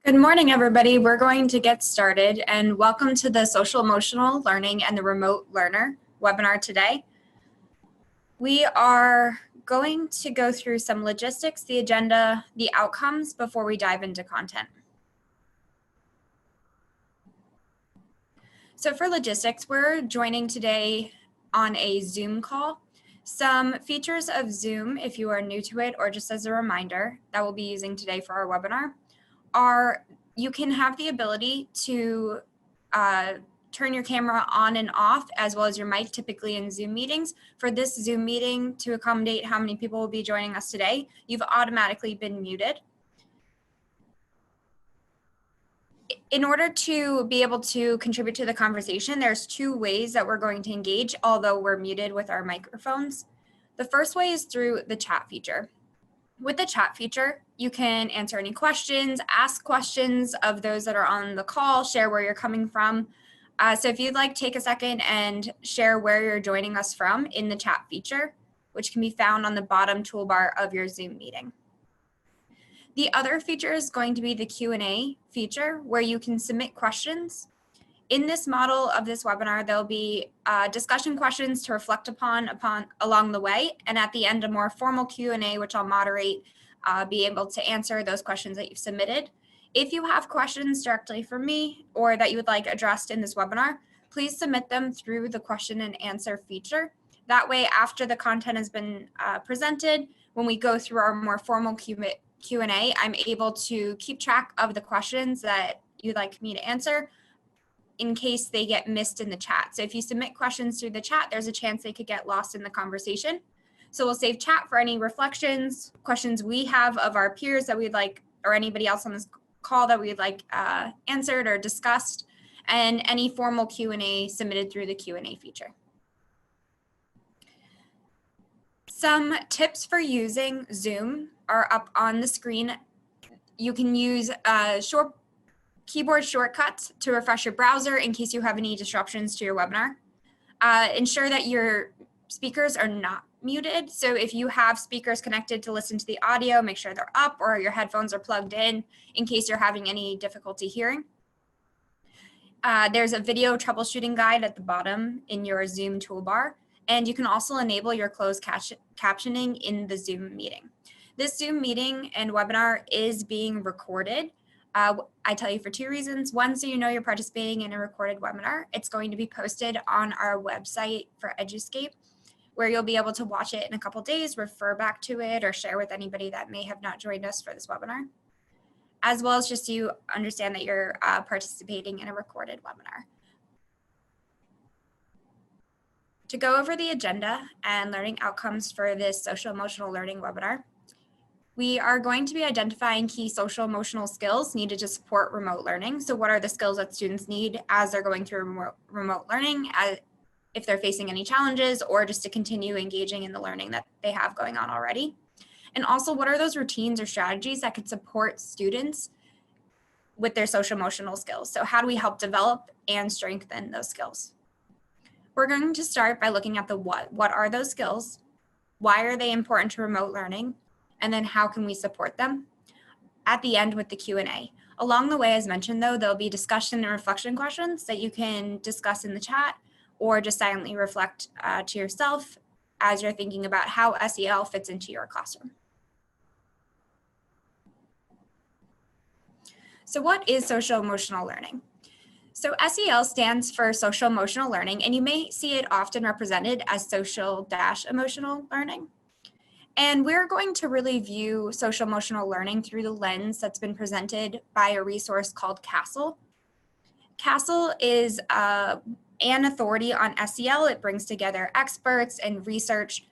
Good morning, everybody. We're going to get started, and welcome to the Social-Emotional Learning and the Remote Learner webinar today. We are going to go through some logistics, the agenda, the outcomes before we dive into content. So for logistics, we're joining today on a Zoom call. Some features of Zoom, if you are new to it or just as a reminder, that we'll be using today for our webinar are you can have the ability to turn your camera on and off, as well as your mic, typically in Zoom meetings. For this Zoom meeting, to accommodate how many people will be joining us today, you've automatically been muted. In order to be able to contribute to the conversation, there's two ways that we're going to engage, although we're muted with our microphones. The first way is through the chat feature. With the chat feature, you can answer any questions, ask questions of those that are on the call, share where you're coming from. So if you'd like, take a second and share where you're joining us from in the chat feature, which can be found on the bottom toolbar of your Zoom meeting. The other feature is going to be the Q&A feature, where you can submit questions. In this model of this webinar, there'll be discussion questions to reflect upon along the way, and at the end, a more formal Q&A, which I'll moderate, be able to answer those questions that you've submitted. If you have questions directly for me or that you would like addressed in this webinar, please submit them through the question and answer feature. That way, after the content has been presented, when we go through our more formal Q&A, I'm able to keep track of the questions that you'd like me to answer, in case they get missed in the chat. So if you submit questions through the chat, there's a chance they could get lost in the conversation. So we'll save chat for any reflections, questions we have of our peers that we'd like, or anybody else on this call that we'd like answered or discussed, and any formal Q&A submitted through the Q&A feature. Some tips for using Zoom are up on the screen. You can use keyboard shortcuts to refresh your browser in case you have any disruptions to your webinar. Ensure that your speakers are not muted. So if you have speakers connected to listen to the audio, make sure they're up or your headphones are plugged in case you're having any difficulty hearing. There's a video troubleshooting guide at the bottom in your Zoom toolbar, and you can also enable your closed captioning in the Zoom meeting. This Zoom meeting and webinar is being recorded. I tell you for two reasons. One, so you know you're participating in a recorded webinar. It's going to be posted on our website for Eduscape, where you'll be able to watch it in a couple days, refer back to it, or share with anybody that may have not joined us for this webinar, as well as just so you understand that you're participating in a recorded webinar. To go over the agenda and learning outcomes for this social-emotional learning webinar, we are going to be identifying key social-emotional skills needed to support remote learning. So what are the skills that students need as they're going through remote learning, if they're facing any challenges, or just to continue engaging in the learning that they have going on already? And also, what are those routines or strategies that could support students with their social-emotional skills? So how do we help develop and strengthen those skills? We're going to start by looking at the what. What are those skills? Why are they important to remote learning? And then how can we support them? At the end with the Q&A. Along the way, as mentioned though, there'll be discussion and reflection questions that you can discuss in the chat or just silently reflect to yourself as you're thinking about how SEL fits into your classroom. So what is social-emotional learning? So SEL stands for social-emotional learning, and you may see it often represented as social-emotional learning. And we're going to really view social-emotional learning through the lens that's been presented by a resource called CASEL. CASEL is an authority on SEL. It brings together experts and research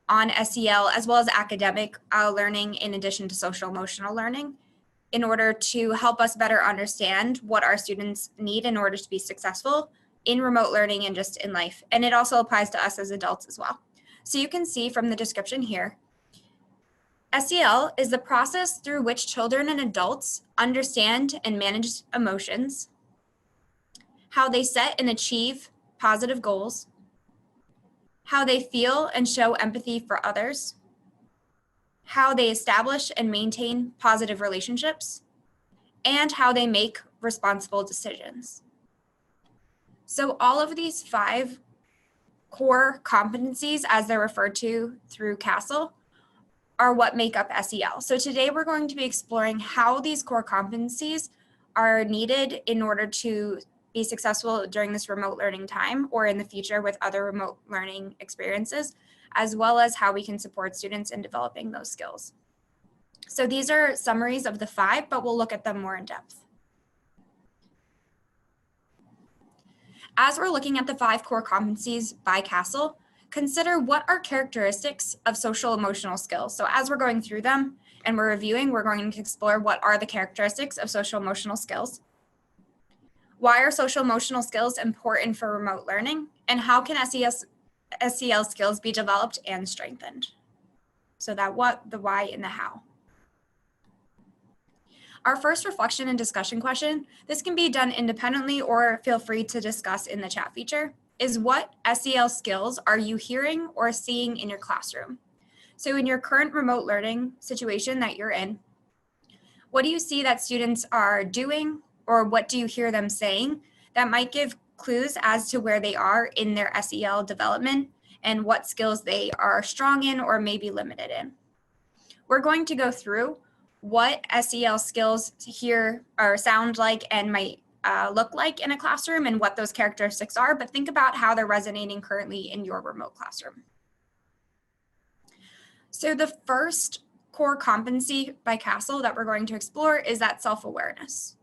on SEL, as well as academic learning in addition to social-emotional learning, in order to help us better understand what our students need in order to be successful in remote learning and just in life. And it also applies to us as adults as well. So you can see from the description here, SEL is the process through which children and adults understand and manage emotions, how they set and achieve positive goals, how they feel and show empathy for others, how they establish and maintain positive relationships, and how they make responsible decisions. So all of these 5 core competencies, as they're referred to through CASEL, are what make up SEL. So today we're going to be exploring how these core competencies are needed in order to be successful during this remote learning time or in the future with other remote learning experiences, as well as how we can support students in developing those skills. So these are summaries of the 5, but we'll look at them more in depth. As we're looking at the 5 core competencies by CASEL, consider what are characteristics of social-emotional skills. So as we're going through them and we're reviewing, we're going to explore what are the characteristics of social-emotional skills. Why are social-emotional skills important for remote learning? And how can SEL skills be developed and strengthened? So that what, the why, and the how. Our first reflection and discussion question, this can be done independently or feel free to discuss in the chat feature, is what SEL skills are you hearing or seeing in your classroom? So in your current remote learning situation that you're in, what do you see that students are doing or what do you hear them saying that might give clues as to where they are in their SEL development and what skills they are strong in or maybe limited in? We're going to go through what SEL skills hear or sound like and might look like in a classroom and what those characteristics are, but think about how they're resonating currently in your remote classroom. So the first core competency by CASEL that we're going to explore is that self-awareness.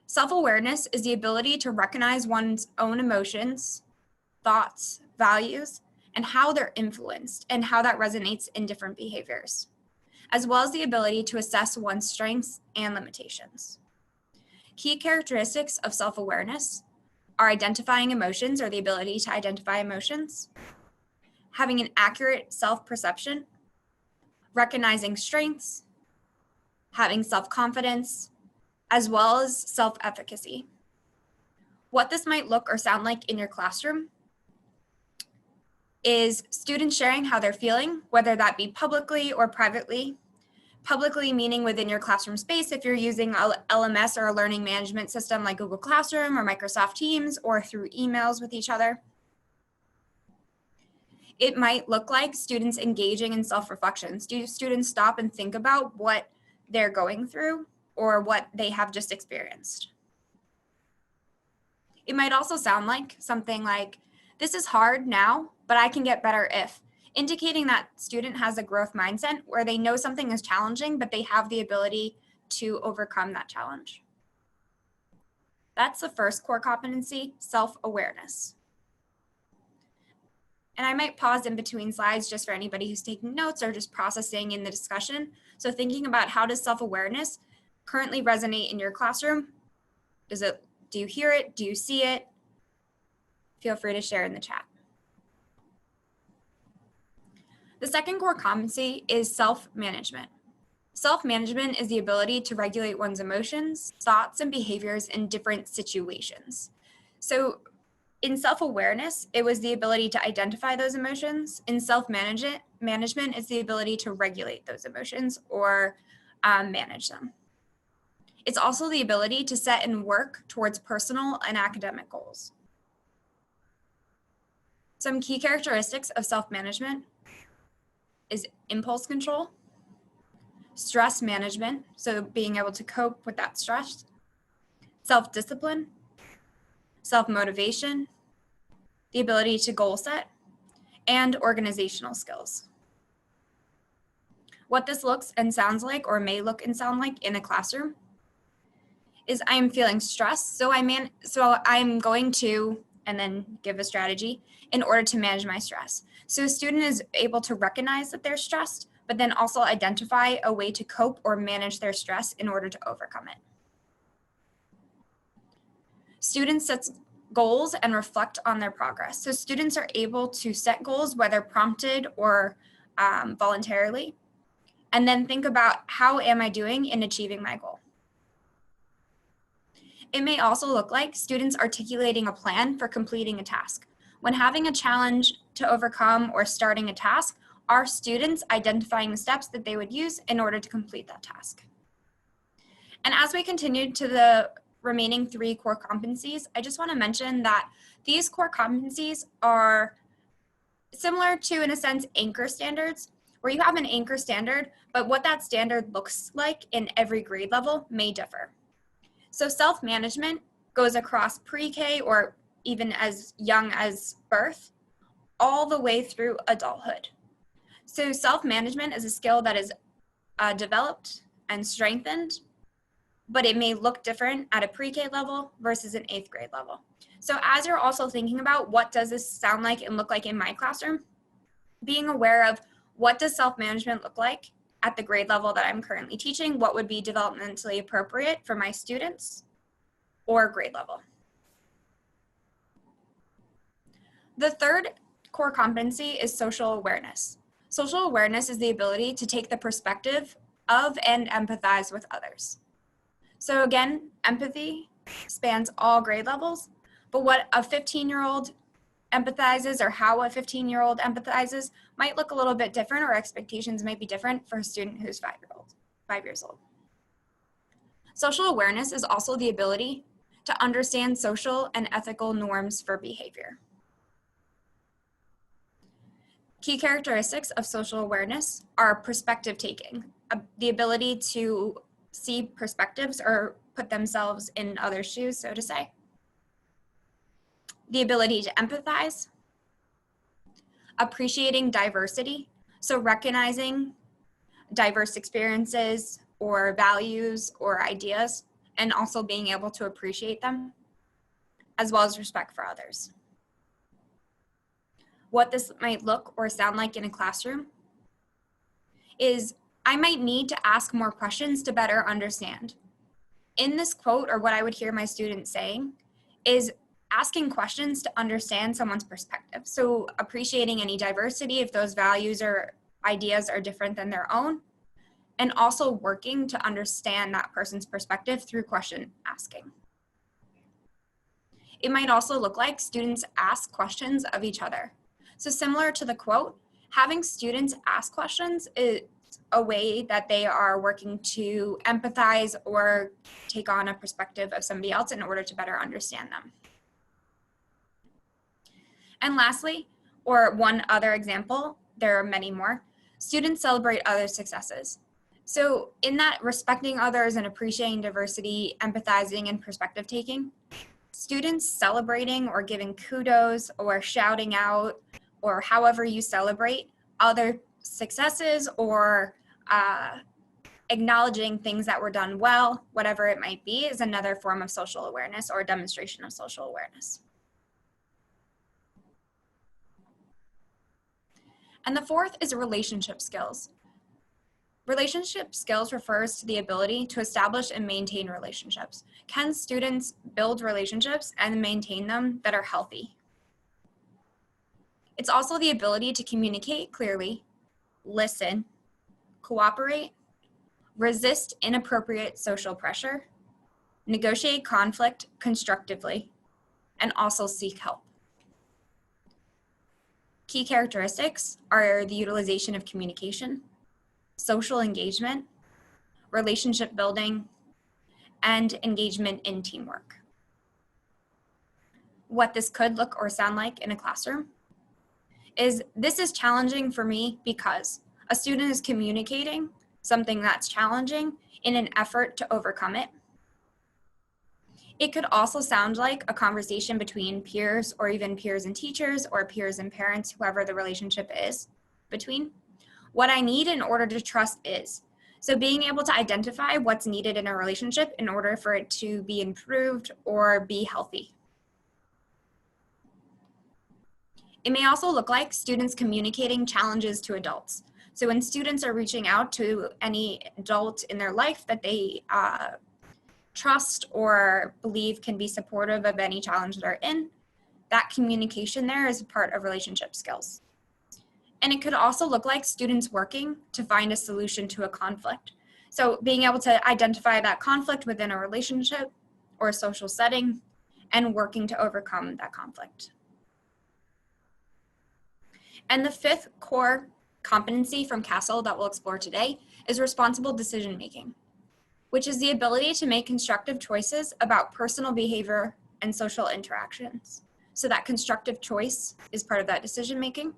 Self-awareness is the ability to recognize one's own emotions, thoughts, values, and how they're influenced and how that resonates in different behaviors, as well as the ability to assess one's strengths and limitations. Key characteristics of self-awareness are identifying emotions or the ability to identify emotions, having an accurate self-perception, recognizing strengths, having self-confidence, as well as self-efficacy. What this might look or sound like in your classroom is students sharing how they're feeling, whether that be publicly or privately. Publicly meaning within your classroom space if you're using a LMS or a learning management system like Google Classroom or Microsoft Teams or through emails with each other. It might look like students engaging in self-reflection. Students stop and think about what they're going through or what they have just experienced. It might also sound like something like, this is hard now, but I can get better if, indicating that student has a growth mindset where they know something is challenging, but they have the ability to overcome that challenge. That's the first core competency, self-awareness. And I might pause in between slides just for anybody who's taking notes or just processing in the discussion. So thinking about how does self-awareness currently resonate in your classroom? Do you hear it? Do you see it? Feel free to share in the chat. The second core competency is self-management. Self-management is the ability to regulate one's emotions, thoughts, and behaviors in different situations. So in self-awareness, it was the ability to identify those emotions. In self-management, it's the ability to regulate those emotions or manage them. It's also the ability to set and work towards personal and academic goals. Some key characteristics of self-management is impulse control, stress management, so being able to cope with that stress, self-discipline, self-motivation, the ability to goal set, and organizational skills. What this looks and sounds like, or may look and sound like in a classroom, is I'm feeling stressed, so I'm going to, and then give a strategy in order to manage my stress. So a student is able to recognize that they're stressed, but then also identify a way to cope or manage their stress in order to overcome it. Students set goals and reflect on their progress. So students are able to set goals, whether prompted or voluntarily, and then think about how am I doing in achieving my goal. It may also look like students articulating a plan for completing a task. When having a challenge to overcome or starting a task, are students identifying the steps that they would use in order to complete that task? And as we continue to the remaining 3 core competencies, I just want to mention that these core competencies are similar to, in a sense, anchor standards, where you have an anchor standard, but what that standard looks like in every grade level may differ. So self-management goes across pre-K or even as young as birth, all the way through adulthood. So self-management is a skill that is developed and strengthened, but it may look different at a pre-K level versus an 8th grade level. So as you're also thinking about what does this sound like and look like in my classroom, being aware of what does self-management look like at the grade level that I'm currently teaching, what would be developmentally appropriate for my students or grade level. The third core competency is social awareness. Social awareness is the ability to take the perspective of and empathize with others. So again, empathy spans all grade levels, but what a 15-year-old empathizes or how a 15-year-old empathizes might look a little bit different, or expectations might be different for a student who's 5 years old. Social awareness is also the ability to understand social and ethical norms for behavior. Key characteristics of social awareness are perspective taking, the ability to see perspectives or put themselves in others' shoes, so to say. The ability to empathize, appreciating diversity, so recognizing diverse experiences or values or ideas, and also being able to appreciate them, as well as respect for others. What this might look or sound like in a classroom is I might need to ask more questions to better understand. In this quote, or what I would hear my students saying, is asking questions to understand someone's perspective. So appreciating any diversity if those values or ideas are different than their own, and also working to understand that person's perspective through question asking. It might also look like students ask questions of each other. So similar to the quote, having students ask questions is a way that they are working to empathize or take on a perspective of somebody else in order to better understand them. And lastly, or one other example, there are many more, students celebrate other successes. So in that respecting others and appreciating diversity, empathizing, and perspective taking, students celebrating or giving kudos or shouting out or however you celebrate other successes or acknowledging things that were done well, whatever it might be, is another form of social awareness or a demonstration of social awareness. And the fourth is relationship skills. Relationship skills refers to the ability to establish and maintain relationships. Can students build relationships and maintain them that are healthy? It's also the ability to communicate clearly, listen, cooperate, resist inappropriate social pressure, negotiate conflict constructively, and also seek help. Key characteristics are the utilization of communication, social engagement, relationship building, and engagement in teamwork. What this could look or sound like in a classroom is this is challenging for me because a student is communicating something that's challenging in an effort to overcome it. It could also sound like a conversation between peers or even peers and teachers or peers and parents, whoever the relationship is between. What I need in order to trust is. So being able to identify what's needed in a relationship in order for it to be improved or be healthy. It may also look like students communicating challenges to adults. So when students are reaching out to any adult in their life that they trust or believe can be supportive of any challenge they're in, that communication there is a part of relationship skills. And it could also look like students working to find a solution to a conflict. So being able to identify that conflict within a relationship or a social setting and working to overcome that conflict. And the fifth core competency from CASEL that we'll explore today is responsible decision making, which is the ability to make constructive choices about personal behavior and social interactions. So that constructive choice is part of that decision making,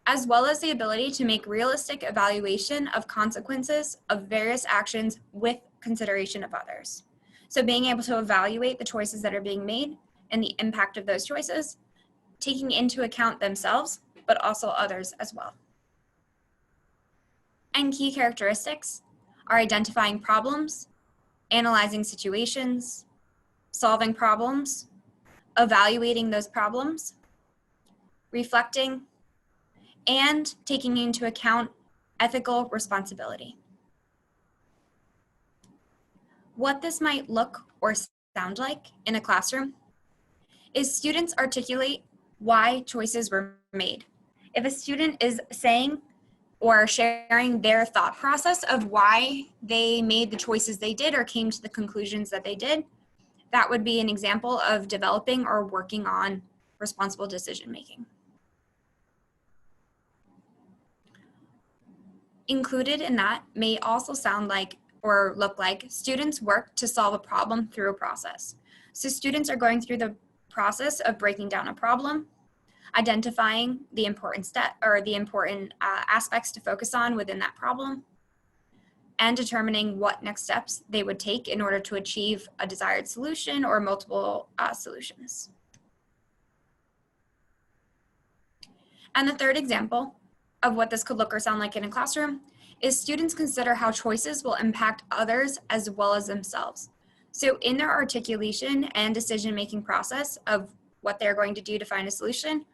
as well as the ability to make realistic evaluation of consequences of various actions with consideration of others. So being able to evaluate the choices that are being made and the impact of those choices, taking into account themselves, but also others as well. And key characteristics are identifying problems, analyzing situations, solving problems, evaluating those problems, reflecting, and taking into account ethical responsibility. What this might look or sound like in a classroom is students articulate why choices were made. If a student is saying or sharing their thought process of why they made the choices they did or came to the conclusions that they did, that would be an example of developing or working on responsible decision making. Included in that may also sound like or look like students work to solve a problem through a process. So students are going through the process of breaking down a problem, identifying the important step or the important aspects to focus on within that problem, and determining what next steps they would take in order to achieve a desired solution or multiple solutions. And the third example of what this could look or sound like in a classroom is students consider how choices will impact others as well as themselves. So in their articulation and decision-making process of what they're going to do to find a solution,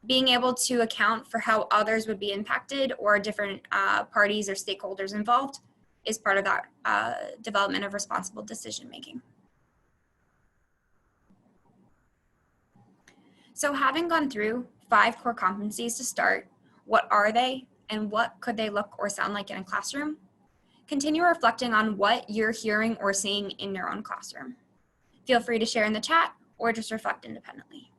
being able to account for how others would be impacted or different parties or stakeholders involved is part of that development of responsible decision-making. So having gone through 5 core competencies to start, what are they and what could they look or sound like in a classroom? Continue reflecting on what you're hearing or seeing in your own classroom. Feel free to share in the chat or just reflect independently.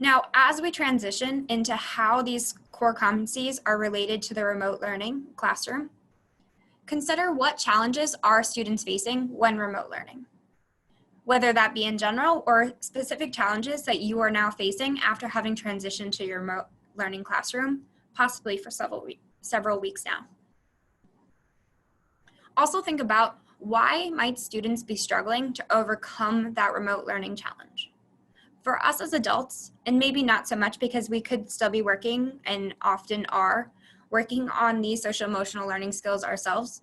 Now, as we transition into how these core competencies are related to the remote learning classroom, consider what challenges are students facing when remote learning, whether that be in general or specific challenges that you are now facing after having transitioned to your remote learning classroom, possibly for several weeks now. Also think about why might students be struggling to overcome that remote learning challenge. For us as adults, and maybe not so much because we could still be working and often are working on these social-emotional learning skills ourselves,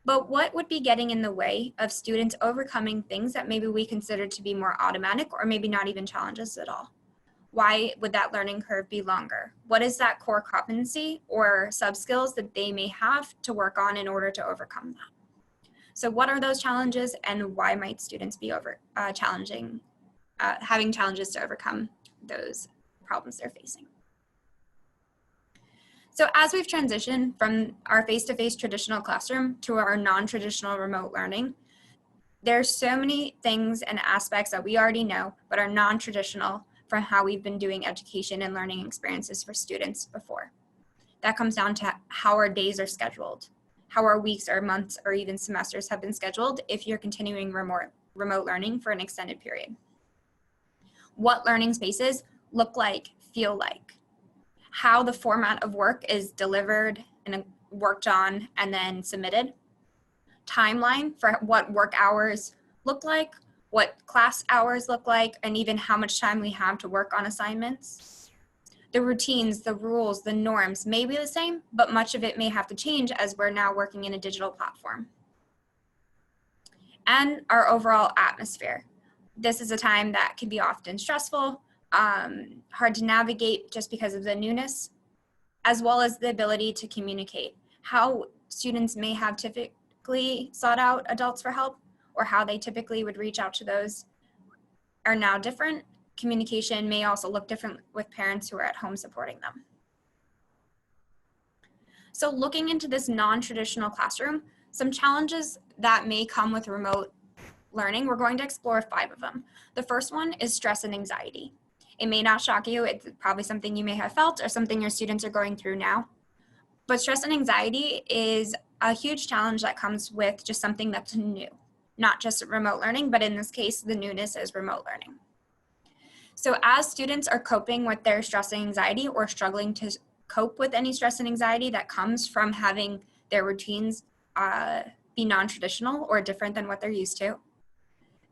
but what would be getting in the way of students overcoming things that maybe we consider to be more automatic or maybe not even challenges at all? Why would that learning curve be longer? What is that core competency or sub-skills that they may have to work on in order to overcome that? So what are those challenges and why might students be having challenges to overcome those problems they're facing? So as we've transitioned from our face-to-face traditional classroom to our non-traditional remote learning, there's so many things and aspects that we already know, but are non-traditional from how we've been doing education and learning experiences for students before. That comes down to how our days are scheduled, how our weeks or months or even semesters have been scheduled if you're continuing remote learning for an extended period. What learning spaces look like, feel like, how the format of work is delivered and worked on and then submitted, timeline for what work hours look like, what class hours look like, and even how much time we have to work on assignments. The routines, the rules, the norms may be the same, but much of it may have to change as we're now working in a digital platform. And our overall atmosphere. This is a time that can be often stressful, hard to navigate just because of the newness, as well as the ability to communicate. How students may have typically sought out adults for help or how they typically would reach out to those are now different. Communication may also look different with parents who are at home supporting them. So looking into this non-traditional classroom, some challenges that may come with remote learning, we're going to explore 5 of them. The first one is stress and anxiety. It may not shock you. It's probably something you may have felt or something your students are going through now. But stress and anxiety is a huge challenge that comes with just something that's new, not just remote learning, but in this case, the newness is remote learning. So as students are coping with their stress and anxiety or struggling to cope with any stress and anxiety that comes from having their routines be non-traditional or different than what they're used to,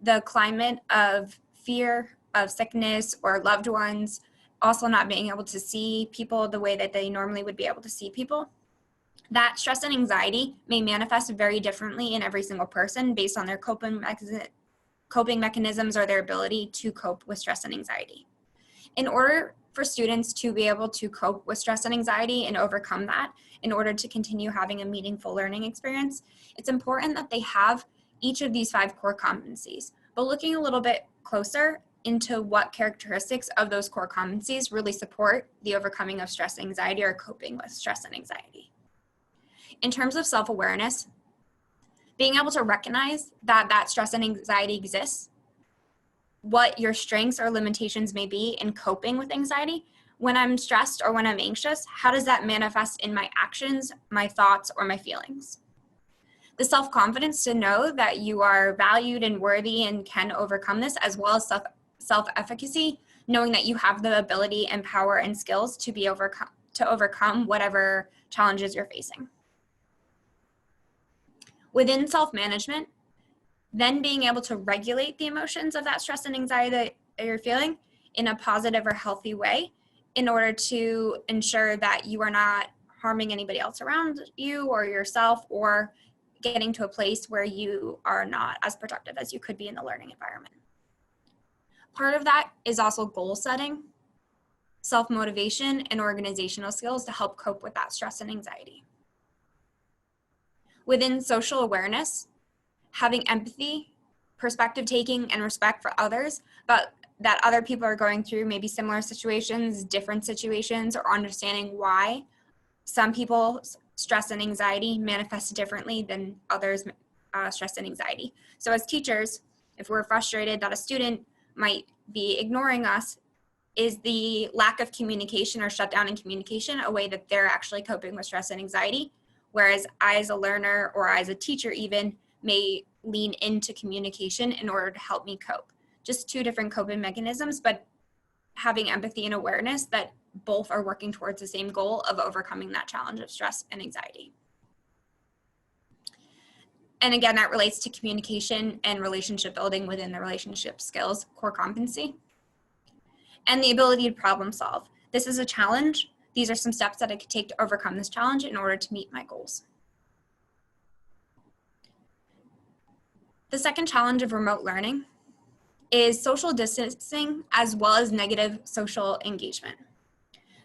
the climate of fear, of sickness or loved ones, also not being able to see people the way that they normally would be able to see people, that stress and anxiety may manifest very differently in every single person based on their coping mechanisms or their ability to cope with stress and anxiety. In order for students to be able to cope with stress and anxiety and overcome that, in order to continue having a meaningful learning experience, it's important that they have each of these 5 core competencies. But looking a little bit closer into what characteristics of those core competencies really support the overcoming of stress and anxiety or coping with stress and anxiety. In terms of self-awareness, being able to recognize that stress and anxiety exists, what your strengths or limitations may be in coping with anxiety. When I'm stressed or when I'm anxious, how does that manifest in my actions, my thoughts, or my feelings? The self-confidence to know that you are valued and worthy and can overcome this, as well as self-efficacy, knowing that you have the ability and power and skills to overcome whatever challenges you're facing. Within self-management, then being able to regulate the emotions of that stress and anxiety that you're feeling in a positive or healthy way in order to ensure that you are not harming anybody else around you or yourself, or getting to a place where you are not as productive as you could be in the learning environment. Part of that is also goal setting, self-motivation, and organizational skills to help cope with that stress and anxiety. Within social awareness, having empathy, perspective taking, and respect for others, but that other people are going through maybe similar situations, different situations, or understanding why some people's stress and anxiety manifest differently than others' stress and anxiety. So as teachers, if we're frustrated that a student might be ignoring us, is the lack of communication or shutdown in communication a way that they're actually coping with stress and anxiety? Whereas I, as a learner, or I as a teacher even, may lean into communication in order to help me cope. Just 2 different coping mechanisms, but having empathy and awareness that both are working towards the same goal of overcoming that challenge of stress and anxiety. And again, that relates to communication and relationship building within the relationship skills core competency. And the ability to problem solve. This is a challenge. These are some steps that I could take to overcome this challenge in order to meet my goals. The second challenge of remote learning is social distancing as well as negative social engagement.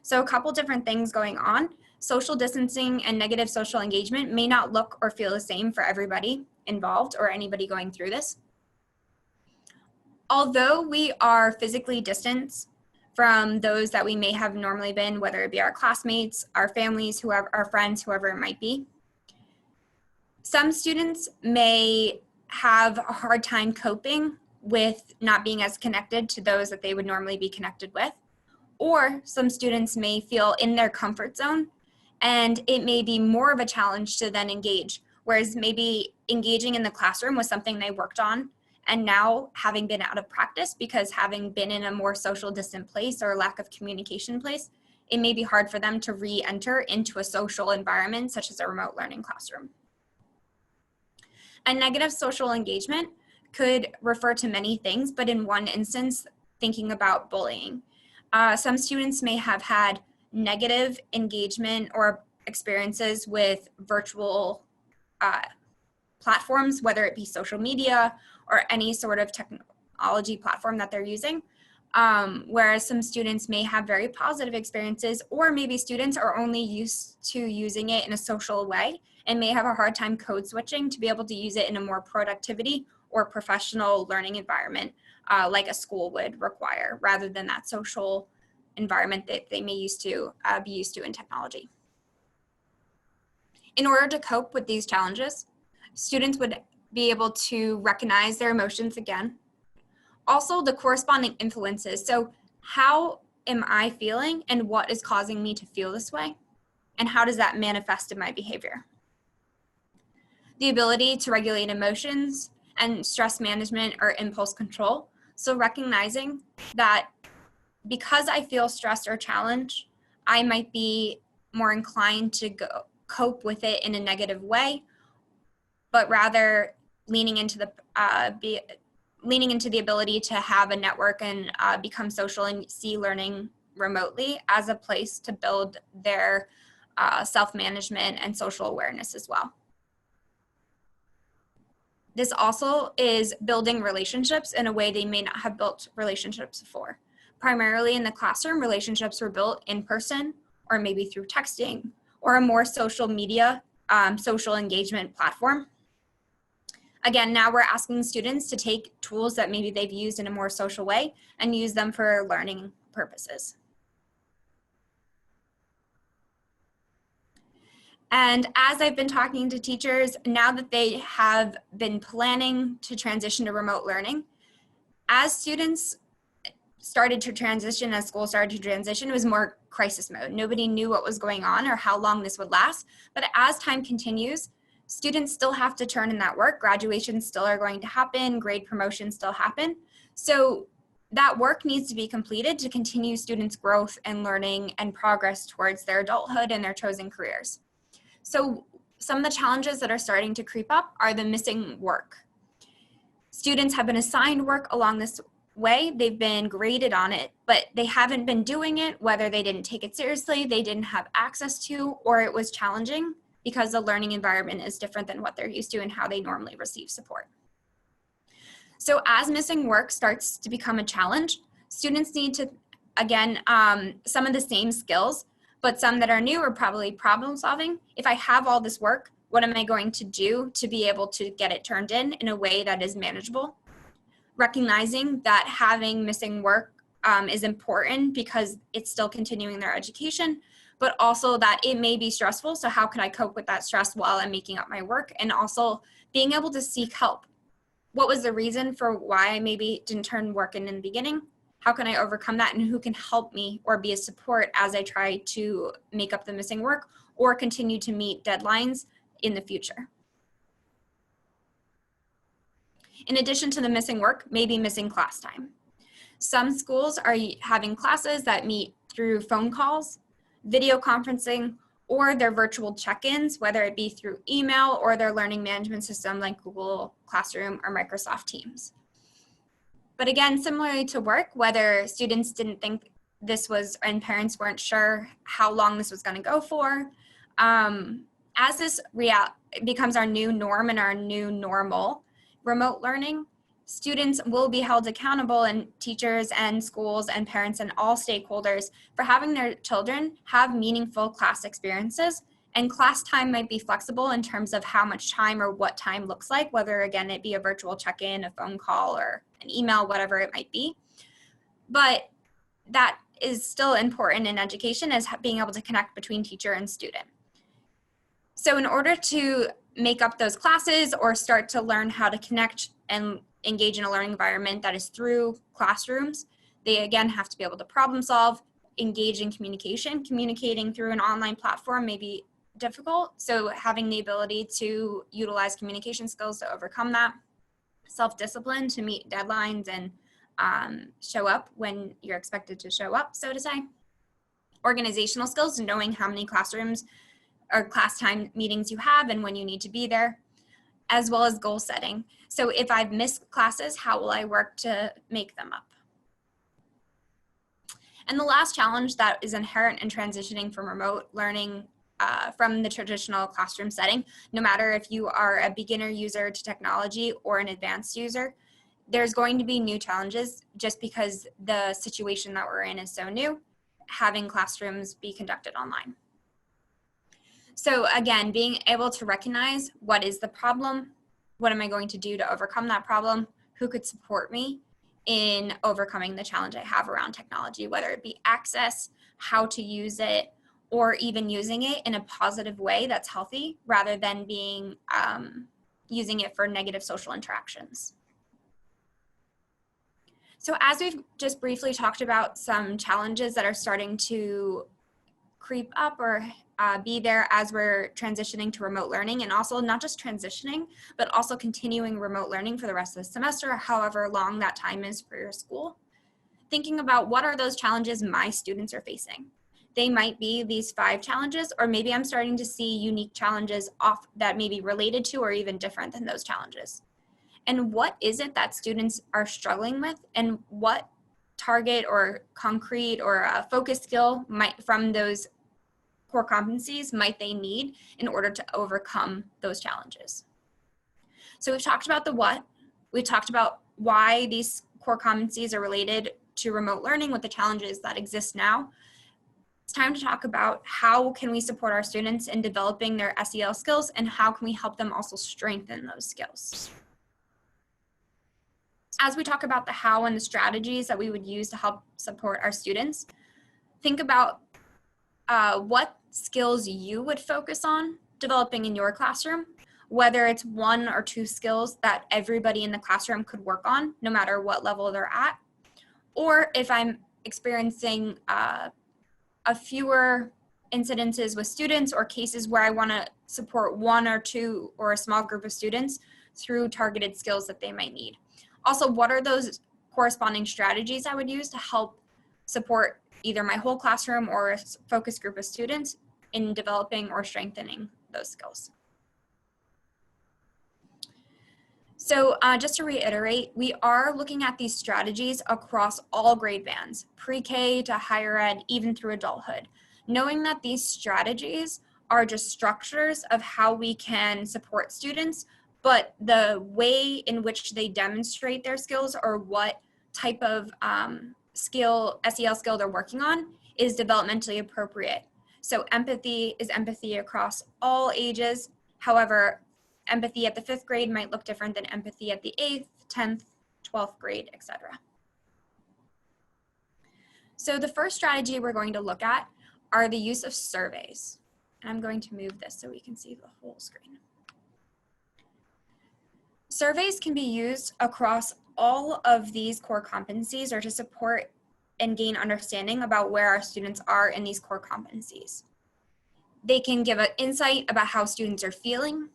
So a couple different things going on. Social distancing and negative social engagement may not look or feel the same for everybody involved or anybody going through this. Although we are physically distanced from those that we may have normally been, whether it be our classmates, our families, whoever, our friends, whoever it might be, some students may have a hard time coping with not being as connected to those that they would normally be connected with. Or some students may feel in their comfort zone, and it may be more of a challenge to then engage. Whereas maybe engaging in the classroom was something they worked on, and now having been out of practice because having been in a more social distant place or lack of communication place, it may be hard for them to re-enter into a social environment such as a remote learning classroom. A negative social engagement could refer to many things, but in one instance, thinking about bullying. Some students may have had negative engagement or experiences with virtual platforms, whether it be social media or any sort of technology platform that they're using. Whereas some students may have very positive experiences, or maybe students are only used to using it in a social way and may have a hard time code switching to be able to use it in a more productivity or professional learning environment like a school would require, rather than that social environment that they may be used to in technology. In order to cope with these challenges, students would be able to recognize their emotions again. Also, the corresponding influences. So how am I feeling and what is causing me to feel this way? And how does that manifest in my behavior? The ability to regulate emotions and stress management or impulse control. So recognizing that because I feel stressed or challenged, I might be more inclined to cope with it in a negative way, but rather leaning into the ability to have a network and become social and see learning remotely as a place to build their self-management and social awareness as well. This also is building relationships in a way they may not have built relationships before. Primarily in the classroom, relationships were built in person or maybe through texting or a more social media, social engagement platform. Again, now we're asking students to take tools that maybe they've used in a more social way and use them for learning purposes. And as I've been talking to teachers, now that they have been planning to transition to remote learning, as students started to transition, as school started to transition, it was more crisis mode. Nobody knew what was going on or how long this would last. But as time continues, students still have to turn in that work. Graduations still are going to happen. Grade promotions still happen. So that work needs to be completed to continue students' growth and learning and progress towards their adulthood and their chosen careers. So some of the challenges that are starting to creep up are the missing work. Students have been assigned work along this way, they've been graded on it, but they haven't been doing it, whether they didn't take it seriously, they didn't have access to, or it was challenging because the learning environment is different than what they're used to and how they normally receive support. So as missing work starts to become a challenge, students need to, again, some of the same skills, but some that are new are probably problem solving. If I have all this work, what am I going to do to be able to get it turned in a way that is manageable? Recognizing that having missing work is important because it's still continuing their education, but also that it may be stressful. So how can I cope with that stress while I'm making up my work? And also being able to seek help. What was the reason for why I maybe didn't turn work in the beginning? How can I overcome that, and who can help me or be a support as I try to make up the missing work or continue to meet deadlines in the future? In addition to the missing work, maybe missing class time. Some schools are having classes that meet through phone calls, video conferencing, or their virtual check-ins, whether it be through email or their learning management system like Google Classroom or Microsoft Teams. But again, similarly to work, whether students didn't think this was, and parents weren't sure how long this was going to go for, as this becomes our new norm and our new normal, remote learning, students will be held accountable, and teachers and schools and parents and all stakeholders for having their children have meaningful class experiences. And class time might be flexible in terms of how much time or what time looks like, whether again it be a virtual check-in, a phone call, or an email, whatever it might be. But that is still important in education, as being able to connect between teacher and student. So in order to make up those classes or start to learn how to connect and engage in a learning environment that is through classrooms, they again have to be able to problem solve, engage in communication. Communicating through an online platform may be difficult, so having the ability to utilize communication skills to overcome that, self-discipline to meet deadlines and show up when you're expected to show up, so to say. Organizational skills, knowing how many classrooms or class time meetings you have and when you need to be there, as well as goal setting. So if I've missed classes, how will I work to make them up? And the last challenge that is inherent in transitioning from remote learning from the traditional classroom setting, no matter if you are a beginner user to technology or an advanced user, there's going to be new challenges just because the situation that we're in is so new, having classrooms be conducted online. So again, being able to recognize what is the problem, what am I going to do to overcome that problem, who could support me in overcoming the challenge I have around technology, whether it be access, how to use it, or even using it in a positive way that's healthy rather than being using it for negative social interactions. So as we've just briefly talked about some challenges that are starting to creep up or be there as we're transitioning to remote learning, and also not just transitioning, but also continuing remote learning for the rest of the semester, however long that time is for your school. Thinking about what are those challenges my students are facing. They might be these 5 challenges, or maybe I'm starting to see unique challenges off that may be related to or even different than those challenges. And what is it that students are struggling with, and what target or concrete or focus skill might from those core competencies might they need in order to overcome those challenges. So we've talked about the what, we talked about why these core competencies are related to remote learning with the challenges that exist now. It's time to talk about how can we support our students in developing their SEL skills, and how can we help them also strengthen those skills. As we talk about the how and the strategies that we would use to help support our students, think about what skills you would focus on developing in your classroom, whether it's 1 or 2 skills that everybody in the classroom could work on, no matter what level they're at. Or if I'm experiencing a fewer incidences with students or cases where I want to support 1 or 2 or a small group of students through targeted skills that they might need. Also, what are those corresponding strategies I would use to help support either my whole classroom or a focus group of students in developing or strengthening those skills. So just to reiterate, we are looking at these strategies across all grade bands, pre-K to higher ed, even through adulthood, knowing that these strategies are just structures of how we can support students, but the way in which they demonstrate their skills or what type of SEL skill they're working on is developmentally appropriate. So empathy is empathy across all ages. However, empathy at the 5th grade might look different than empathy at the 8th, 10th, 12th grade, etc. So the first strategy we're going to look at are the use of surveys. And I'm going to move this so we can see the whole screen. Surveys can be used across all of these core competencies or to support and gain understanding about where our students are in these core competencies. They can give an insight about how students are feeling,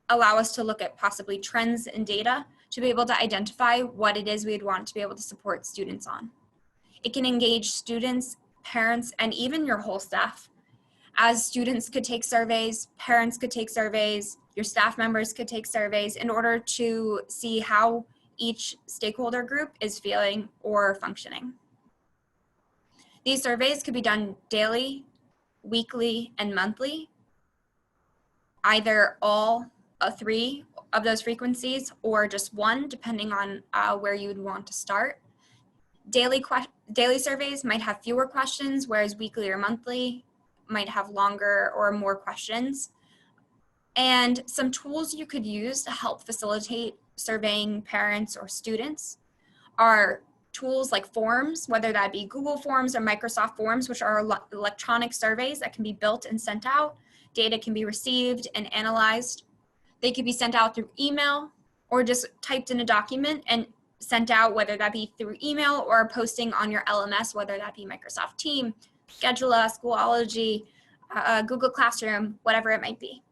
allow us to look at possibly trends and data to be able to identify what it is we'd want to be able to support students on. It can engage students, parents, and even your whole staff. As students could take surveys, parents could take surveys, your staff members could take surveys in order to see how each stakeholder group is feeling or functioning. These surveys could be done daily, weekly, and monthly, either all 3 of those frequencies or just 1, depending on where you would want to start. Daily surveys might have fewer questions, whereas weekly or monthly might have longer or more questions. And some tools you could use to help facilitate surveying parents or students are tools like forms, whether that be Google Forms or Microsoft Forms, which are electronic surveys that can be built and sent out. Data can be received and analyzed. They could be sent out through email or just typed in a document and sent out, whether that be through email or posting on your LMS, whether that be Microsoft Teams, Schedula, Schoology, Google Classroom, whatever it might be.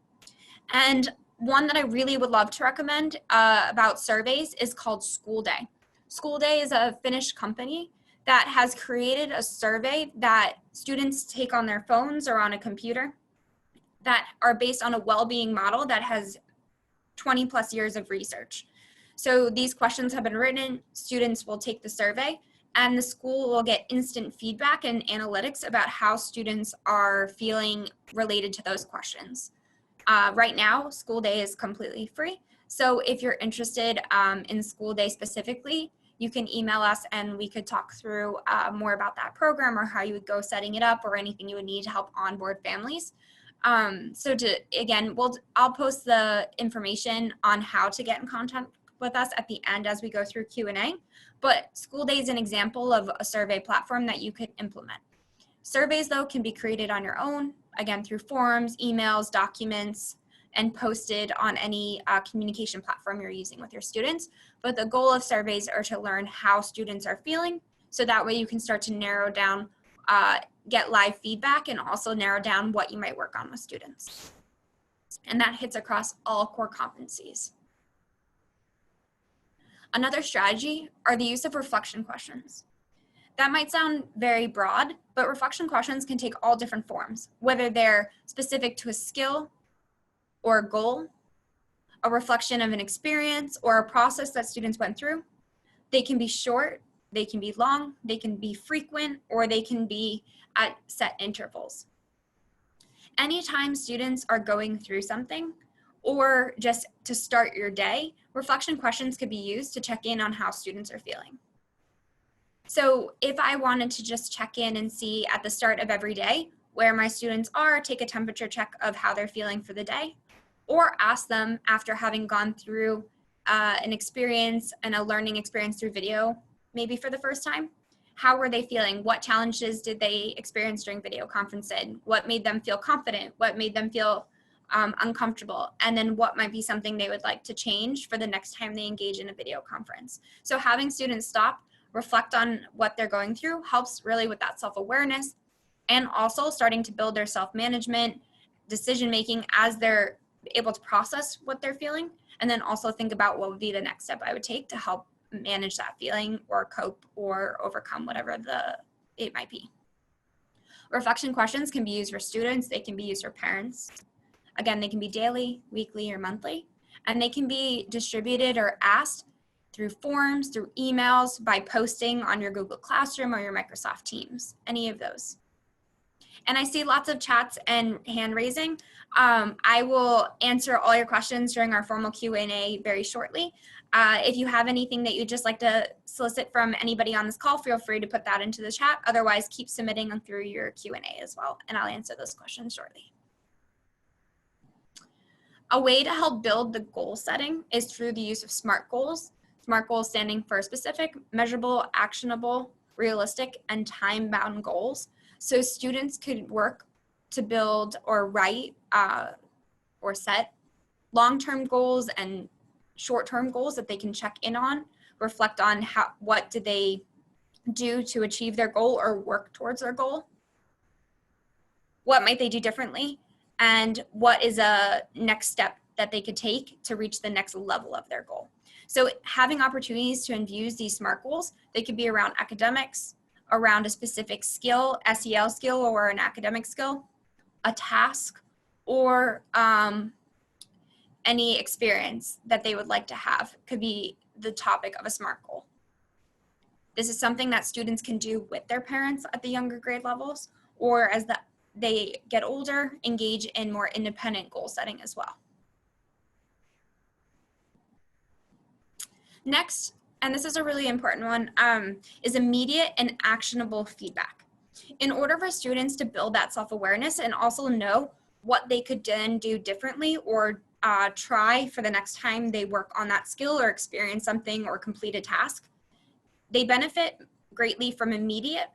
And one that I really would love to recommend about surveys is called School Day. School Day is a Finnish company that has created a survey that students take on their phones or on a computer that are based on a well-being model that has 20 plus years of research. So these questions have been written, students will take the survey, and the school will get instant feedback and analytics about how students are feeling related to those questions. Right now, School Day is completely free. So if you're interested in School Day specifically, you can email us and we could talk through more about that program or how you would go setting it up or anything you would need to help onboard families. I'll post the information on how to get in contact with us at the end as we go through Q&A, but School Day is an example of a survey platform that you could implement. Surveys, though, can be created on your own, again, through forms, emails, documents. and posted on any communication platform you're using with your students. But the goal of surveys are to learn how students are feeling, so that way you can start to narrow down, get live feedback, and also narrow down what you might work on with students. And that hits across all core competencies. Another strategy are the use of reflection questions. That might sound very broad, but reflection questions can take all different forms, whether they're specific to a skill or a goal, a reflection of an experience or a process that students went through. They can be short, they can be long, they can be frequent, or they can be at set intervals. Anytime students are going through something, or just to start your day, reflection questions could be used to check in on how students are feeling. So if I wanted to just check in and see at the start of every day where my students are, take a temperature check of how they're feeling for the day, or ask them after having gone through an experience and a learning experience through video, maybe for the first time, how were they feeling? What challenges did they experience during video conferencing? What made them feel confident? What made them feel uncomfortable? And then what might be something they would like to change for the next time they engage in a video conference? So having students stop, reflect on what they're going through helps really with that self-awareness, and also starting to build their self-management, decision-making as they're able to process what they're feeling, and then also think about what would be the next step I would take to help manage that feeling or cope or overcome whatever it might be. Reflection questions can be used for students, they can be used for parents. Again, they can be daily, weekly, or monthly, and they can be distributed or asked through forms, through emails, by posting on your Google Classroom or your Microsoft Teams, any of those. And I see lots of chats and hand raising. I will answer all your questions during our formal Q&A very shortly. If you have anything that you'd just like to solicit from anybody on this call, feel free to put that into the chat. Otherwise, keep submitting them through your Q&A as well, and I'll answer those questions shortly. A way to help build the goal setting is through the use of SMART goals. SMART goals standing for specific, measurable, actionable, realistic, and time-bound goals. So students could work to build or write or set long-term goals and short-term goals that they can check in on, reflect on what did they do to achieve their goal or work towards their goal, what might they do differently, and what is a next step that they could take to reach the next level of their goal. So having opportunities to infuse these SMART goals, they could be around academics, around a specific skill, SEL skill or an academic skill, a task, or any experience that they would like to have could be the topic of a SMART goal. This is something that students can do with their parents at the younger grade levels, or as they get older, engage in more independent goal setting as well. Next, and this is a really important one, is immediate and actionable feedback. In order for students to build that self-awareness and also know what they could then do differently or try for the next time they work on that skill or experience something or complete a task, they benefit greatly from immediate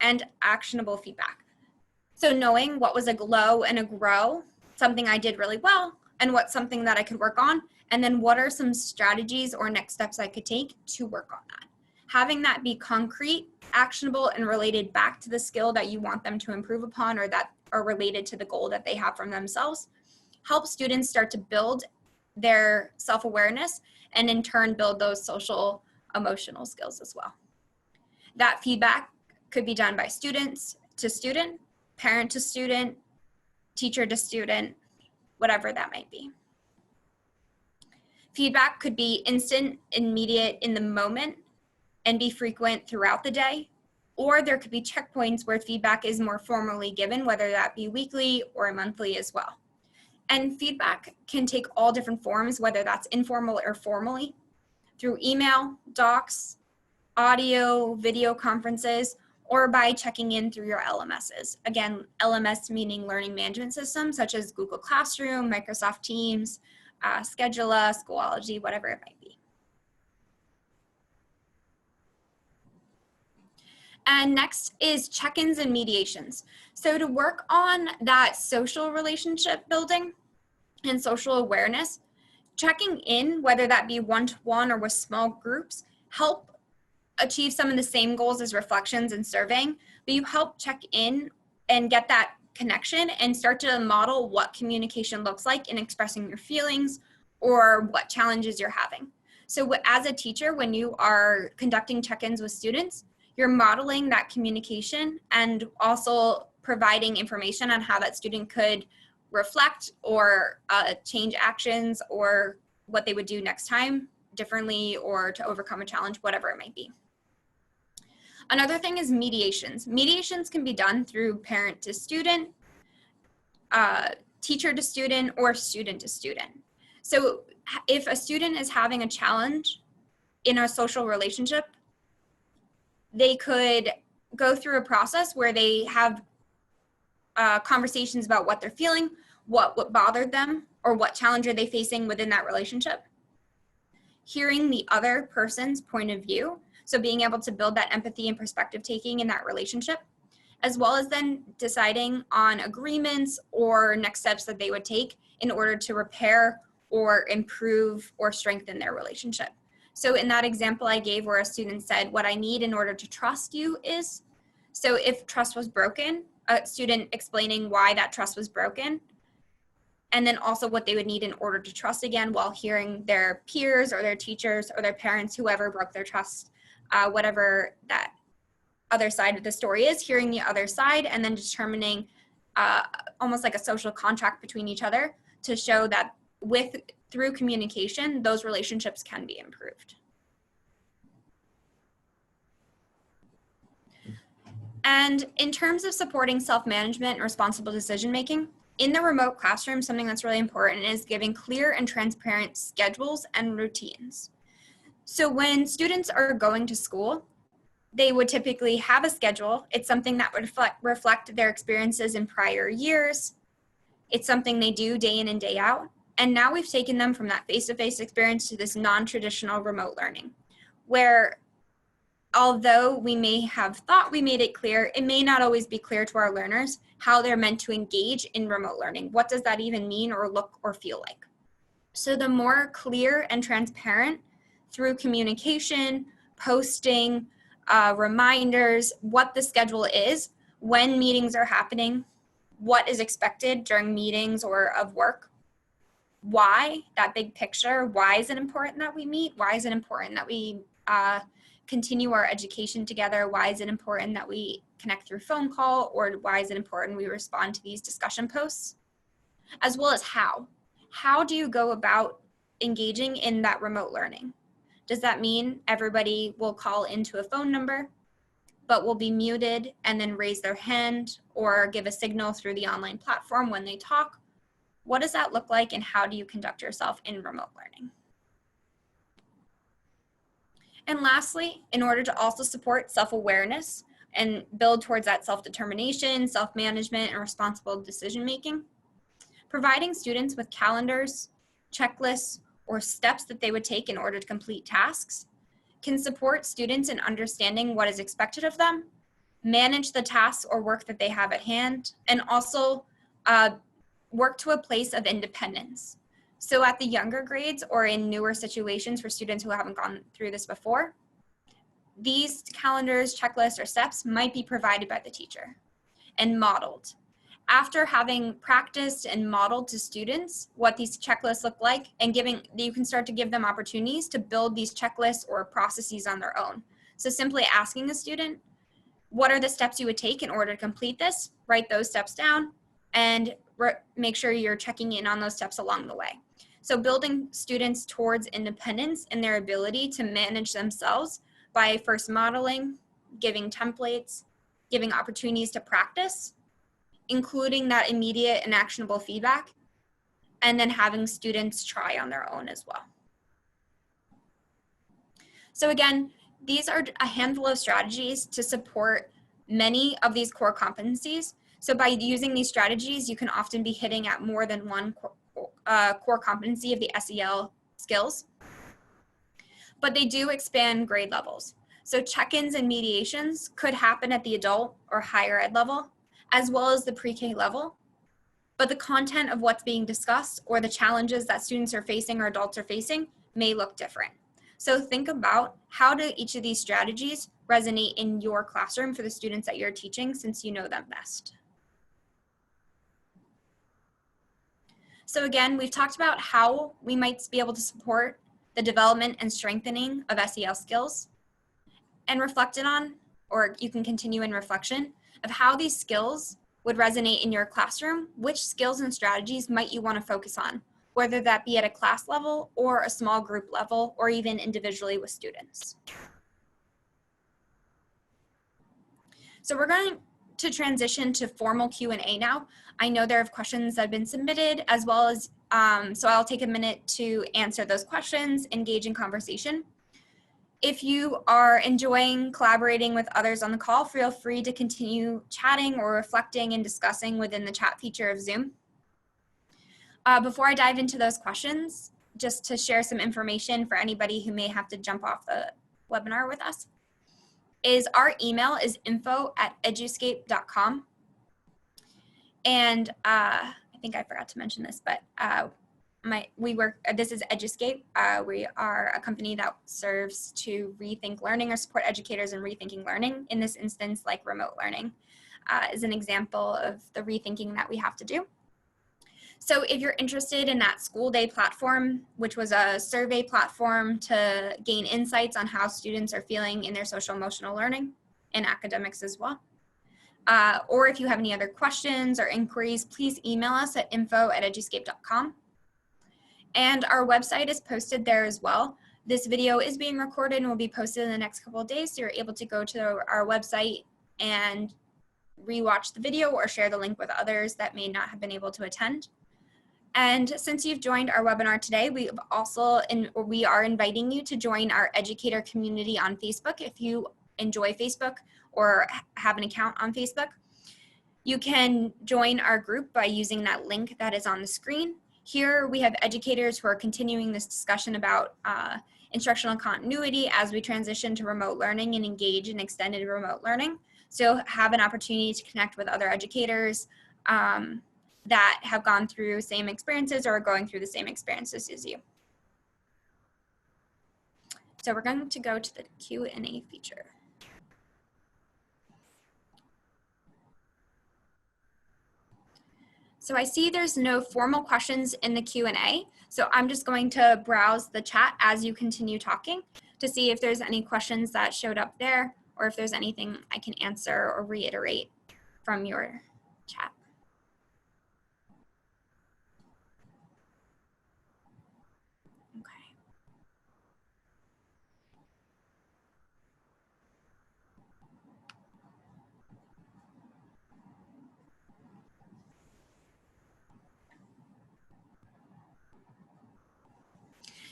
and actionable feedback. So knowing what was a glow and a grow, something I did really well, and what's something that I could work on, and then what are some strategies or next steps I could take to work on that. Having that be concrete, actionable, and related back to the skill that you want them to improve upon or that are related to the goal that they have from themselves helps students start to build their self-awareness and in turn build those social emotional skills as well. That feedback could be done by students to student, parent to student, teacher to student, whatever that might be. Feedback could be instant, immediate, in the moment, and be frequent throughout the day, or there could be checkpoints where feedback is more formally given, whether that be weekly or monthly as well. And feedback can take all different forms, whether that's informal or formally, through email, docs, audio, video conferences, or by checking in through your LMSs. Again, LMS meaning learning management systems such as Google Classroom, Microsoft Teams, Schedula, Schoology, whatever it might be. And next is check-ins and mediations. So to work on that social relationship building, and social awareness. Checking in, whether that be one-to-one or with small groups, help achieve some of the same goals as reflections and surveying, but you help check in and get that connection and start to model what communication looks like in expressing your feelings or what challenges you're having. So as a teacher, when you are conducting check-ins with students, you're modeling that communication and also providing information on how that student could reflect or change actions or what they would do next time differently or to overcome a challenge, whatever it might be. Another thing is mediations. Mediations can be done through parent to student, teacher to student, or student to student. So if a student is having a challenge in a social relationship, they could go through a process where they have conversations about what they're feeling, what bothered them, or what challenge are they facing within that relationship. Hearing the other person's point of view, so being able to build that empathy and perspective taking in that relationship, as well as then deciding on agreements or next steps that they would take in order to repair or improve or strengthen their relationship. So in that example I gave where a student said, what I need in order to trust you is, so if trust was broken, a student explaining why that trust was broken, and then also what they would need in order to trust again while hearing their peers or their teachers or their parents, whoever broke their trust, whatever that other side of the story is, hearing the other side and then determining almost like a social contract between each other to show that through communication, those relationships can be improved. And in terms of supporting self-management and responsible decision-making, in the remote classroom, something that's really important is giving clear and transparent schedules and routines. So when students are going to school, they would typically have a schedule. It's something that would reflect their experiences in prior years. It's something they do day in and day out. And now we've taken them from that face-to-face experience to this non-traditional remote learning, where although we may have thought we made it clear, it may not always be clear to our learners how they're meant to engage in remote learning. What does that even mean or look or feel like? So the more clear and transparent through communication, posting, reminders, what the schedule is, when meetings are happening, what is expected during meetings or of work, why, that big picture, why is it important that we meet? Why is it important that we continue our education together? Why is it important that we connect through phone call? Or why is it important we respond to these discussion posts? As well as how. How do you go about engaging in that remote learning? Does that mean everybody will call into a phone number, but will be muted and then raise their hand or give a signal through the online platform when they talk? What does that look like and how do you conduct yourself in remote learning? And lastly, in order to also support self-awareness and build towards that self-determination, self-management, and responsible decision-making, providing students with calendars, checklists, or steps that they would take in order to complete tasks can support students in understanding what is expected of them, manage the tasks or work that they have at hand, and also work to a place of independence. So at the younger grades or in newer situations for students who haven't gone through this before, these calendars, checklists, or steps might be provided by the teacher and modeled. After having practiced and modeled to students what these checklists look like and you can start to give them opportunities to build these checklists or processes on their own. So simply asking the student, what are the steps you would take in order to complete this? Write those steps down and make sure you're checking in on those steps along the way. So building students towards independence and their ability to manage themselves by first modeling, giving templates, giving opportunities to practice, including that immediate and actionable feedback, and then having students try on their own as well. So again, these are a handful of strategies to support many of these core competencies. So by using these strategies, you can often be hitting at more than one core competency of the SEL skills, but they do expand grade levels. So check-ins and mediations could happen at the adult or higher ed level, as well as the pre-K level. but the content of what's being discussed or the challenges that students are facing or adults are facing may look different. So think about how do each of these strategies resonate in your classroom for the students that you're teaching, since you know them best. So again, we've talked about how we might be able to support the development and strengthening of SEL skills, and reflected on, or you can continue in reflection, of how these skills would resonate in your classroom. Which skills and strategies might you want to focus on, whether that be at a class level or a small group level, or even individually with students. So we're going to transition to formal Q&A now. I know there are questions that have been submitted, as well as, so I'll take a minute to answer those questions, engage in conversation. If you are enjoying collaborating with others on the call, feel free to continue chatting or reflecting and discussing within the chat feature of Zoom. Before I dive into those questions, just to share some information for anybody who may have to jump off the webinar with us, is our email is info@eduscape.com. And I think I forgot to mention this, but this is Eduscape. We are a company that serves to rethink learning or support educators in rethinking learning. In this instance, like remote learning is an example of the rethinking that we have to do. So if you're interested in that school day platform, which was a survey platform to gain insights on how students are feeling in their social emotional learning and academics as well. Or if you have any other questions or inquiries, please email us at info@eduscape.com. And our website is posted there as well. This video is being recorded and will be posted in the next couple of days, so you're able to go to our website and rewatch the video or share the link with others that may not have been able to attend. And since you've joined our webinar today, we are inviting you to join our educator community on Facebook. If you enjoy Facebook or have an account on Facebook, you can join our group by using that link that is on the screen. Here we have educators who are continuing this discussion about instructional continuity as we transition to remote learning and engage in extended remote learning. So have an opportunity to connect with other educators that have gone through same experiences or are going through the same experiences as you. So we're going to go to the Q&A feature. So I see there's no formal questions in the Q&A, so I'm just going to browse the chat as you continue talking to see if there's any questions that showed up there, or if there's anything I can answer or reiterate from your chat. Okay.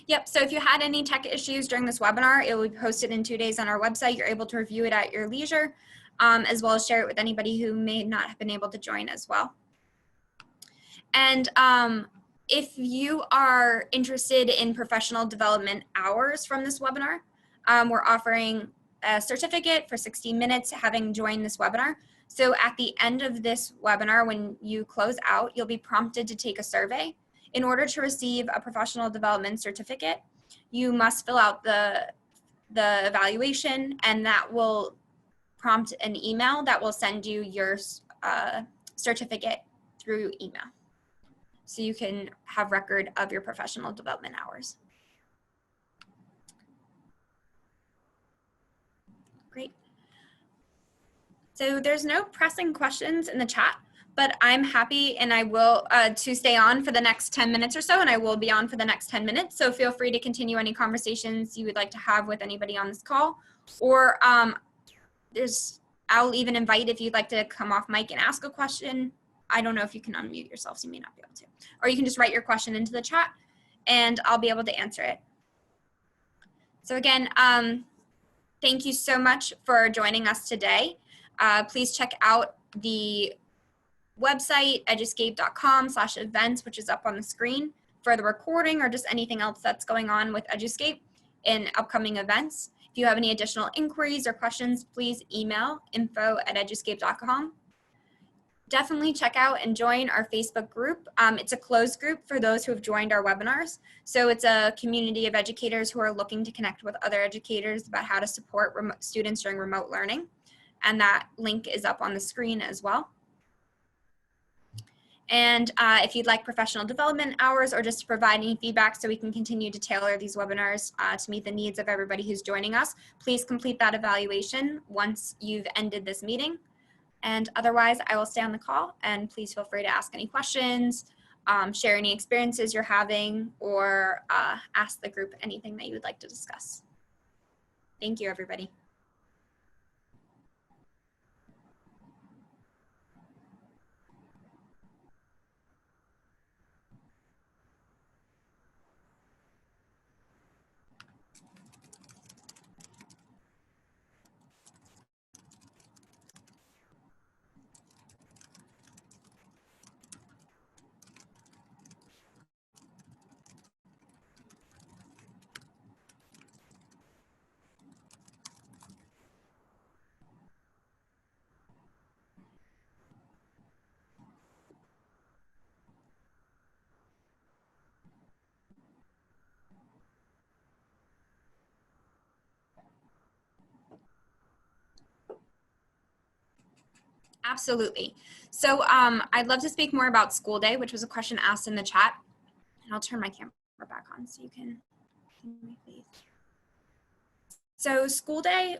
Yep, so if you had any tech issues during this webinar, it will be posted in 2 days on our website. You're able to review it at your leisure, as well as share it with anybody who may not have been able to join as well. And if you are interested in professional development hours from this webinar, we're offering a certificate for 60 minutes having joined this webinar. So at the end of this webinar, when you close out, you'll be prompted to take a survey. In order to receive a professional development certificate, you must fill out the evaluation, and that will prompt an email that will send you your certificate through email. So you can have record of your professional development hours. Great. So there's no pressing questions in the chat, but I'm happy and I will to stay on for the next 10 minutes or so, and I will be on for the next 10 minutes. So feel free to continue any conversations you would like to have with anybody on this call, or I'll even invite if you'd like to come off mic and ask a question. I don't know if you can unmute yourself, so you may not be able to. Or you can just write your question into the chat and I'll be able to answer it. So again, thank you so much for joining us today. Please check out the website, eduscape.com/events, which is up on the screen for the recording or just anything else that's going on with Eduscape in upcoming events. If you have any additional inquiries or questions, please email info@eduscape.com. Definitely check out and join our Facebook group. It's a closed group for those who have joined our webinars. So it's a community of educators who are looking to connect with other educators about how to support students during remote learning. And that link is up on the screen as well. And if you'd like professional development hours or just to provide any feedback so we can continue to tailor these webinars to meet the needs of everybody who's joining us, please complete that evaluation once you've ended this meeting. And otherwise, I will stay on the call, and please feel free to ask any questions, share any experiences you're having, or ask the group anything that you would like to discuss. Thank you, everybody. Absolutely. So I'd love to speak more about school day, which was a question asked in the chat. And I'll turn my camera back on so you can see my face. So School Day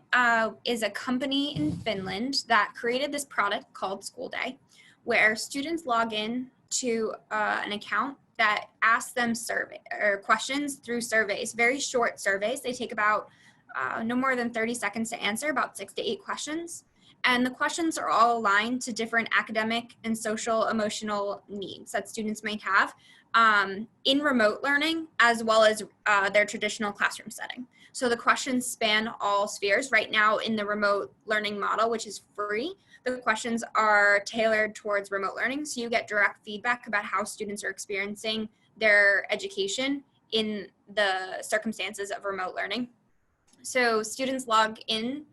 is a company in Finland that created this product called School Day, where students log in to an account that asks them questions through surveys, very short surveys. They take about no more than 30 seconds to answer, about 6 to 8 questions. And the questions are all aligned to different academic and social emotional needs that students might have in remote learning, as well as their traditional classroom setting. So the questions span all spheres. Right now in the remote learning model, which is free, the questions are tailored towards remote learning. So you get direct feedback about how students are experiencing their education in the circumstances of remote learning. So students log in.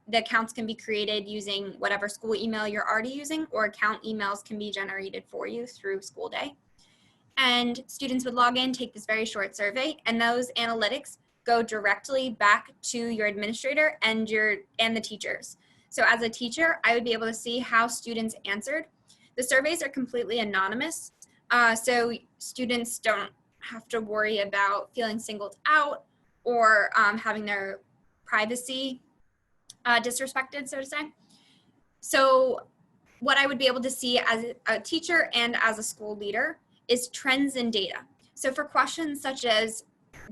The accounts can be created using whatever school email you're already using, or account emails can be generated for you through School Day. And students would log in, take this very short survey, and those analytics go directly back to your administrator and the teachers. So as a teacher, I would be able to see how students answered. The surveys are completely anonymous, so students don't have to worry about feeling singled out or having their privacy disrespected, so to say. So what I would be able to see as a teacher and as a school leader is trends in data. So for questions such as,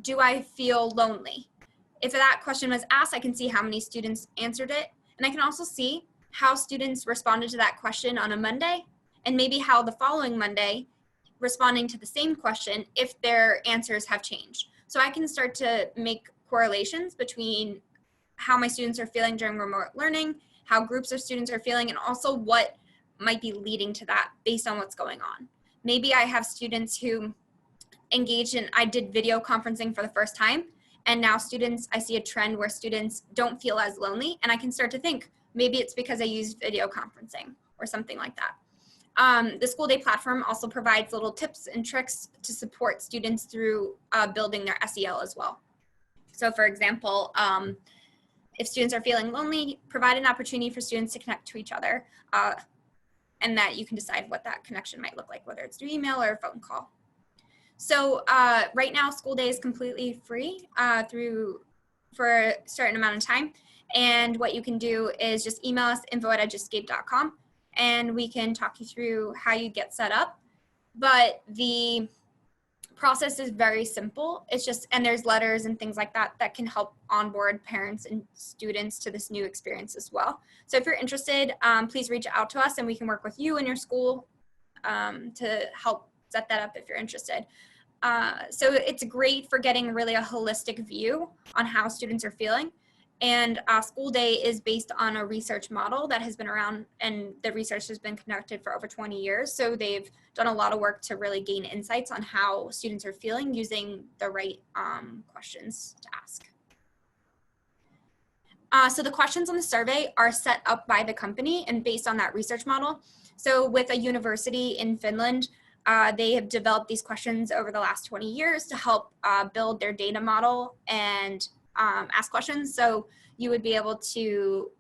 do I feel lonely? If that question was asked, I can see how many students answered it. And I can also see how students responded to that question on a Monday, and maybe how the following Monday responding to the same question if their answers have changed. So I can start to make correlations between how my students are feeling during remote learning, how groups of students are feeling, and also what might be leading to that based on what's going on. Maybe I have students who engage in, I did video conferencing for the first time, and now I see a trend where students don't feel as lonely, and I can start to think, maybe it's because I used video conferencing or something like that. The School Day platform also provides little tips and tricks to support students through building their SEL as well. So for example, if students are feeling lonely, provide an opportunity for students to connect to each other, and that you can decide what that connection might look like, whether it's through email or a phone call. So right now, School Day is completely free for a certain amount of time. And what you can do is just email us info@edgescape.com, and we can talk you through how you get set up. But the process is very simple. It's just, and there's letters and things like that that can help onboard parents and students to this new experience as well. So if you're interested, please reach out to us and we can work with you and your school to help set that up if you're interested. So it's great for getting really a holistic view on how students are feeling. And School Day is based on a research model that has been around, and the research has been conducted for over 20 years. So they've done a lot of work to really gain insights on how students are feeling using the right questions to ask. So the questions on the survey are set up by the company and based on that research model. So with a university in Finland, they have developed these questions over the last 20 years to help build their data model and ask questions. So you would be able to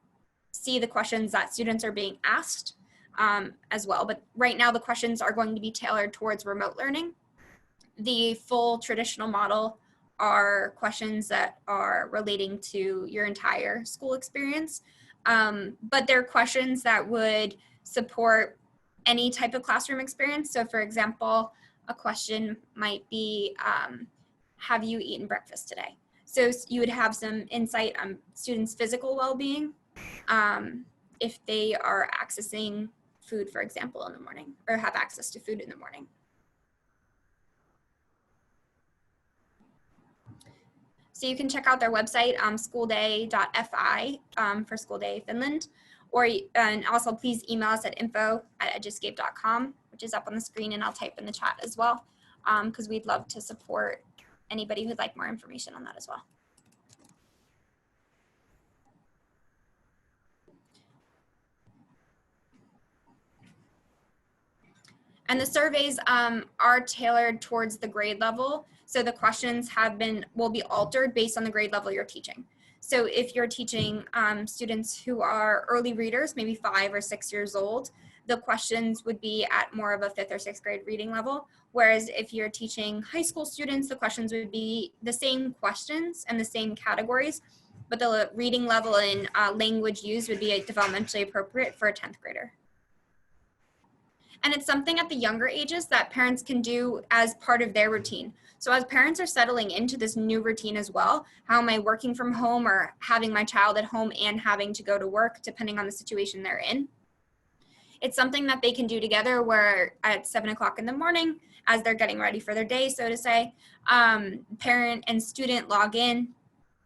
see the questions that students are being asked as well. But right now the questions are going to be tailored towards remote learning. The full traditional model are questions that are relating to your entire school experience. But they're questions that would support any type of classroom experience. So for example, a question might be, have you eaten breakfast today? So you would have some insight on students' physical well-being if they are accessing food, for example, in the morning, or have access to food in the morning. So you can check out their website, schoolday.fi for School Day Finland, and also please email us at info@eduscape.com, which is up on the screen, and I'll type in the chat as well, because we'd love to support anybody who'd like more information on that as well. And the surveys are tailored towards the grade level. So the questions will be altered based on the grade level you're teaching. So if you're teaching students who are early readers, maybe 5 or 6 years old, the questions would be at more of a 5th or 6th grade reading level. Whereas if you're teaching high school students, the questions would be the same questions and the same categories, but the reading level and language used would be developmentally appropriate for a 10th grader. And it's something at the younger ages that parents can do as part of their routine. So as parents are settling into this new routine as well, how am I working from home or having my child at home and having to go to work, depending on the situation they're in? It's something that they can do together where at 7 o'clock in the morning, as they're getting ready for their day, so to say, parent and student log in,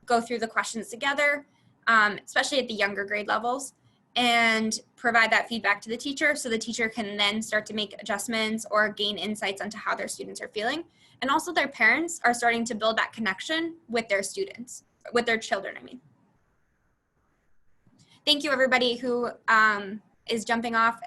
go through the questions together, especially at the younger grade levels, and provide that feedback to the teacher so the teacher can then start to make adjustments or gain insights onto how their students are feeling. And also their parents are starting to build that connection with their students, with their children, I mean. Thank you everybody who is jumping off.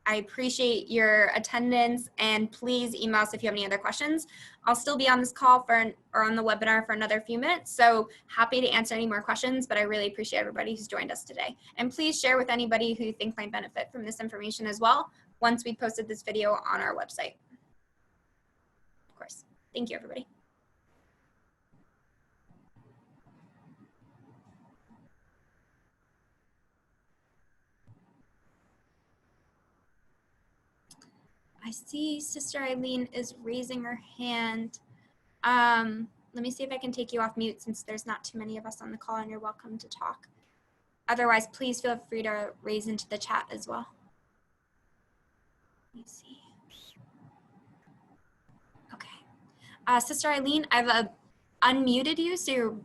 I appreciate your attendance, and please email us if you have any other questions. I'll still be on this call or on the webinar for another few minutes, so happy to answer any more questions, but I really appreciate everybody who's joined us today. And please share with anybody who you think might benefit from this information as well, once we posted this video on our website. Of course. Thank you, everybody. I see Sister Eileen is raising her hand. Let me see if I can take you off mute since there's not too many of us on the call and you're welcome to talk. Otherwise, please feel free to raise into the chat as well. Let me see. Okay. Sister Eileen, I've unmuted you, so you're,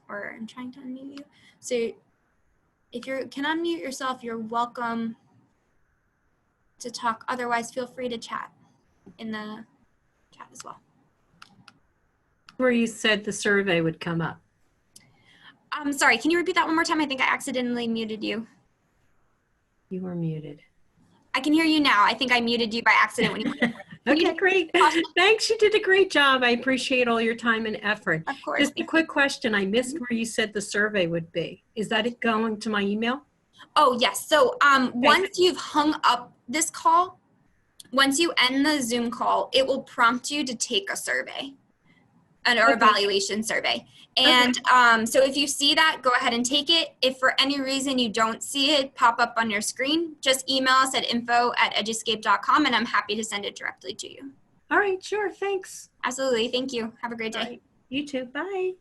or I'm trying to unmute you. So if you can unmute yourself, you're welcome to talk. Otherwise, feel free to chat in the chat as well. Where you said the survey would come up. I'm sorry, can you repeat that one more time? I think I accidentally muted you. You were muted. I can hear you now. I think I muted you by accident when you Okay, great. Thanks, you did a great job. I appreciate all your time and effort. Of course. Just a quick question. I missed where you said the survey would be. Is that it going to my email? Oh, yes. So once you've hung up this call, once you end the Zoom call, it will prompt you to take a survey, or evaluation survey. And so if you see that, go ahead and take it. If for any reason you don't see it pop up on your screen, just email us at info@eduscape.com and I'm happy to send it directly to you. All right, sure. Thanks. Absolutely. Thank you. Have a great day. All right. You too. Bye.